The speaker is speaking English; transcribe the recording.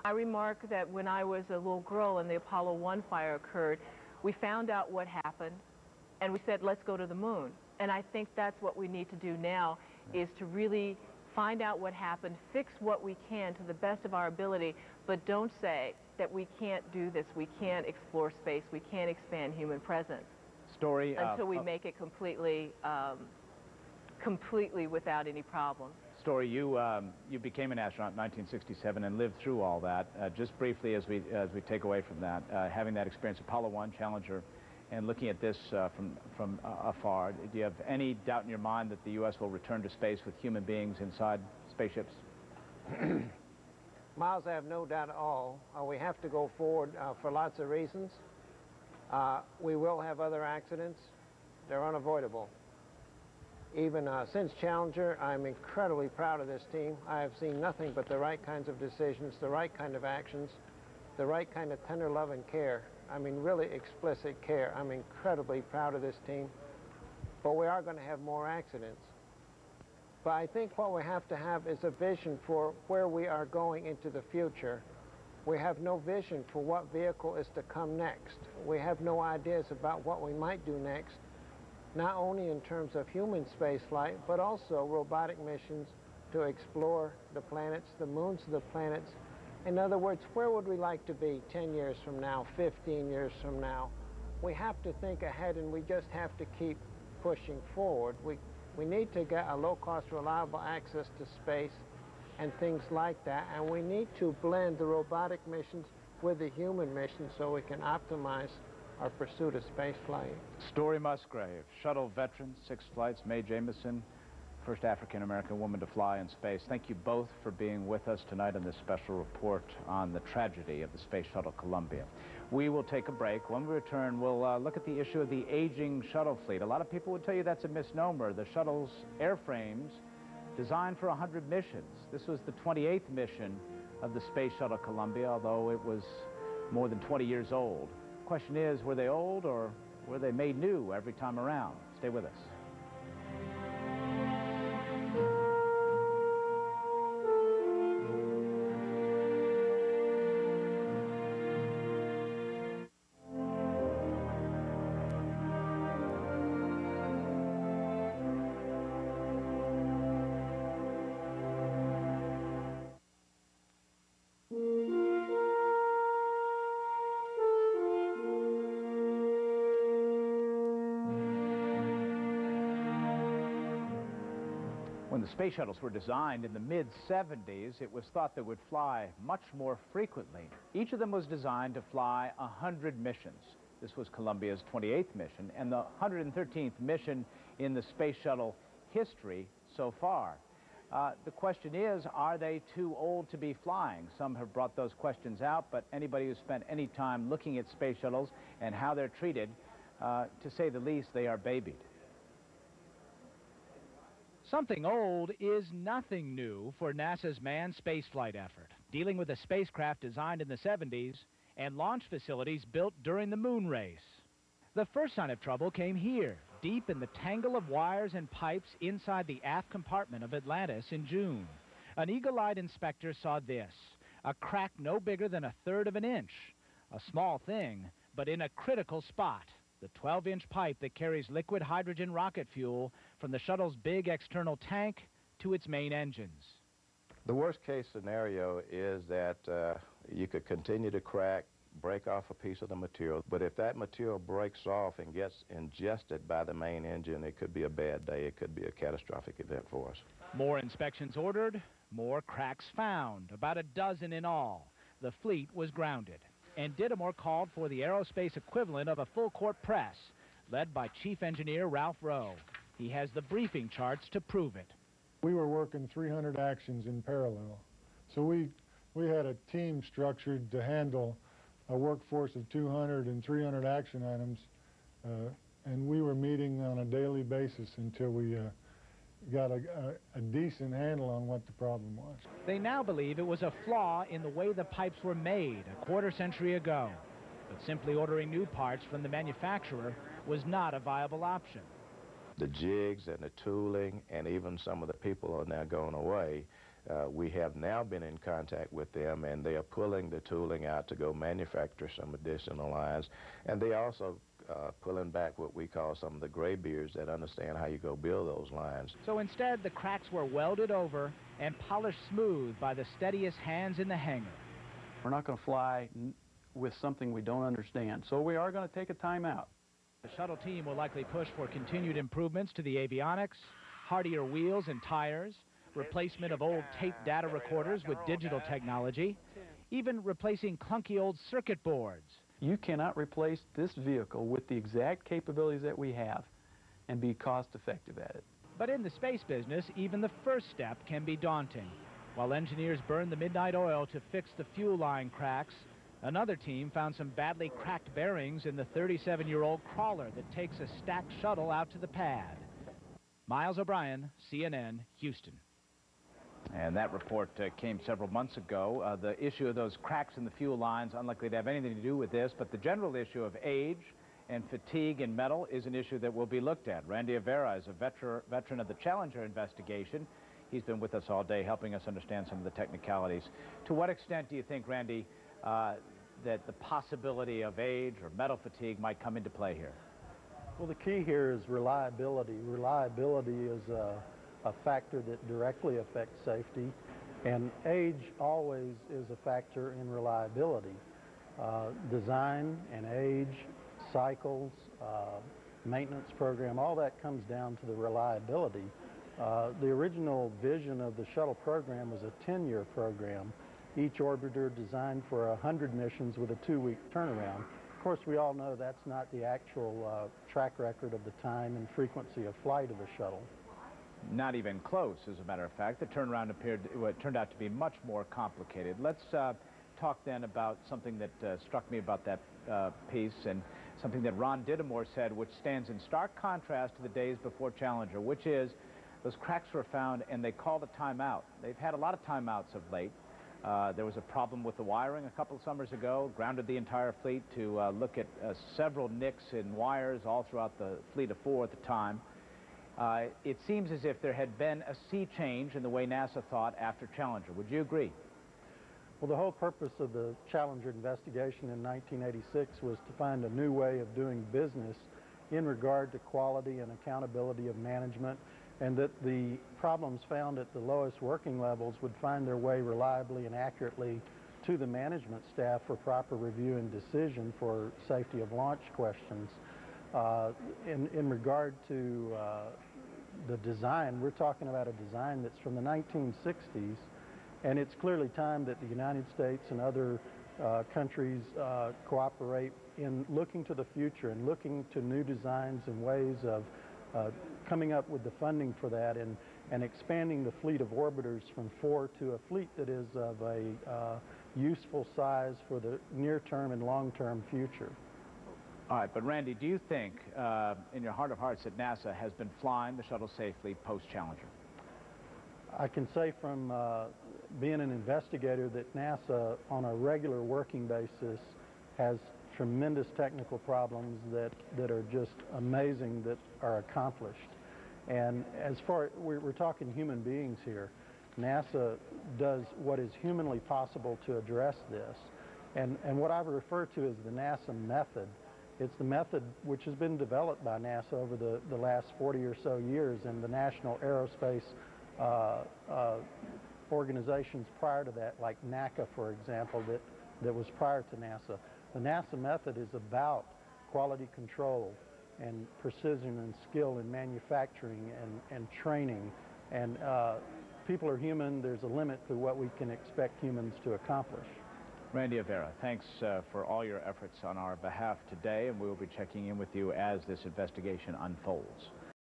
I remark that when I was a little girl and the Apollo 1 fire occurred, we found out what happened, and we said, let's go to the moon. And I think that's what we need to do now, is to really find out what happened, fix what we can to the best of our ability, but don't say that we can't do this, we can't explore space, we can't expand human presence. Story until we make it completely without any problems. Story, you became an astronaut in 1967 and lived through all that. Just briefly, as we take away from that, having that experience, Apollo 1, Challenger, and looking at this from afar, do you have any doubt in your mind that the U.S. will return to space with human beings inside spaceships? Miles, I have no doubt at all. We have to go forward for lots of reasons. We will have other accidents. They're unavoidable. Even since Challenger, I'm incredibly proud of this team. I have seen nothing but the right kinds of decisions, the right kind of actions, the right kind of tender love and care. I mean, really explicit care. I'm incredibly proud of this team. But we are going to have more accidents. But I think what we have to have is a vision for where we are going into the future. We have no vision for what vehicle is to come next. We have no ideas about what we might do next, not only in terms of human spaceflight, but also robotic missions to explore the planets, the moons of the planets. In other words, where would we like to be 10 years from now, 15 years from now? We have to think ahead, and we just have to keep pushing forward. We need to get a low-cost, reliable access to space and things like that, and we need to blend the robotic missions with the human missions so we can optimize our pursuit of spaceflight. Story Musgrave, shuttle veteran, 6 flights. Mae Jemison, first African-American woman to fly in space. Thank you both for being with us tonight on this special report on the tragedy of the Space Shuttle Columbia. We will take a break. When we return, we'll look at the issue of the aging shuttle fleet. A lot of people would tell you that's a misnomer. The shuttle's airframes designed for 100 missions. This was the 28th mission of the Space Shuttle Columbia, although it was more than 20 years old. The question is, were they old or were they made new every time around? Stay with us. When the space shuttles were designed in the mid-70s, it was thought they would fly much more frequently. Each of them was designed to fly 100 missions. This was Columbia's 28th mission and the 113th mission in the space shuttle history so far. The question is, are they too old to be flying? Some have brought those questions out, but anybody who's spent any time looking at space shuttles and how they're treated, to say the least, they are babied. Something old is nothing new for NASA's manned spaceflight effort, dealing with a spacecraft designed in the 70s and launch facilities built during the moon race. The first sign of trouble came here, deep in the tangle of wires and pipes inside the aft compartment of Atlantis in June. An eagle-eyed inspector saw this, a crack no bigger than 1/3 of an inch. A small thing, but in a critical spot. The 12-inch pipe that carries liquid hydrogen rocket fuel from the shuttle's big external tank to its main engines. The worst-case scenario is that you could continue to crack, break off a piece of the material, but if that material breaks off and gets ingested by the main engine, it could be a bad day. It could be a catastrophic event for us. More inspections ordered, more cracks found, about a dozen in all. The fleet was grounded, and Dittemore called for the aerospace equivalent of a full-court press, led by Chief Engineer Ralph Rowe. He has the briefing charts to prove it. We were working 300 actions in parallel, so we had a team structured to handle a workforce of 200 and 300 action items, and we were meeting on a daily basis until we got a decent handle on what the problem was. They now believe it was a flaw in the way the pipes were made a quarter-century ago. But simply ordering new parts from the manufacturer was not a viable option. The jigs and the tooling and even some of the people are now going away. We have now been in contact with them, and they are pulling the tooling out to go manufacture some additional lines. And they also pulling back what we call some of the graybeards that understand how you go build those lines. So instead, the cracks were welded over and polished smooth by the steadiest hands in the hangar. We're not going to fly with something we don't understand, so we are going to take a time out. The shuttle team will likely push for continued improvements to the avionics, hardier wheels and tires, replacement of old tape data recorders with digital technology, even replacing clunky old circuit boards. You cannot replace this vehicle with the exact capabilities that we have and be cost effective at it. But in the space business, even the first step can be daunting. While engineers burn the midnight oil to fix the fuel line cracks, another team found some badly cracked bearings in the 37-year-old crawler that takes a stacked shuttle out to the pad. Miles O'Brien, CNN, Houston. And that report came several months ago. The issue of those cracks in the fuel lines, unlikely to have anything to do with this, but the general issue of age and fatigue in metal is an issue that will be looked at. Randy Avera is a veteran of the Challenger investigation. He's been with us all day helping us understand some of the technicalities. To what extent do you think, Randy, that the possibility of age or metal fatigue might come into play here? Well, the key here is reliability. Reliability is a factor that directly affects safety, and age always is a factor in reliability. Design and age, cycles, maintenance program, all that comes down to the reliability. The original vision of the shuttle program was a 10-year program, each orbiter designed for 100 missions with a 2-week turnaround. Of course, we all know that's not the actual track record of the time and frequency of flight of the shuttle. Not even close, as a matter of fact. The turnaround turned out to be much more complicated. Let's talk then about something that struck me about that piece, and something that Ron Dittemore said, which stands in stark contrast to the days before Challenger, which is those cracks were found and they called a timeout. They've had a lot of timeouts of late. There was a problem with the wiring a couple of summers ago, grounded the entire fleet to look at several nicks in wires all throughout the fleet of 4 at the time. It seems as if there had been a sea change in the way NASA thought after Challenger. Would you agree? Well, the whole purpose of the Challenger investigation in 1986 was to find a new way of doing business in regard to quality and accountability of management, and that the problems found at the lowest working levels would find their way reliably and accurately to the management staff for proper review and decision for safety of launch questions. In regard to the design, we're talking about a design that's from the 1960s, and it's clearly time that the United States and other countries cooperate in looking to the future and looking to new designs and ways of coming up with the funding for that, and expanding the fleet of orbiters from 4 to a fleet that is of a useful size for the near-term and long-term future. All right, but Randy, do you think, in your heart of hearts, that NASA has been flying the shuttle safely post-Challenger? I can say from being an investigator that NASA, on a regular working basis, has tremendous technical problems that are just amazing that are accomplished. And as far, we're talking human beings here. NASA does what is humanly possible to address this. And what I refer to as the NASA method. It's the method which has been developed by NASA over the last 40 or so years, and the National Aerospace organizations prior to that, like NACA, for example, that was prior to NASA. The NASA method is about quality control and precision and skill in manufacturing and training. And people are human. There's a limit to what we can expect humans to accomplish. Randy Avera, thanks for all your efforts on our behalf today, and we will be checking in with you as this investigation unfolds.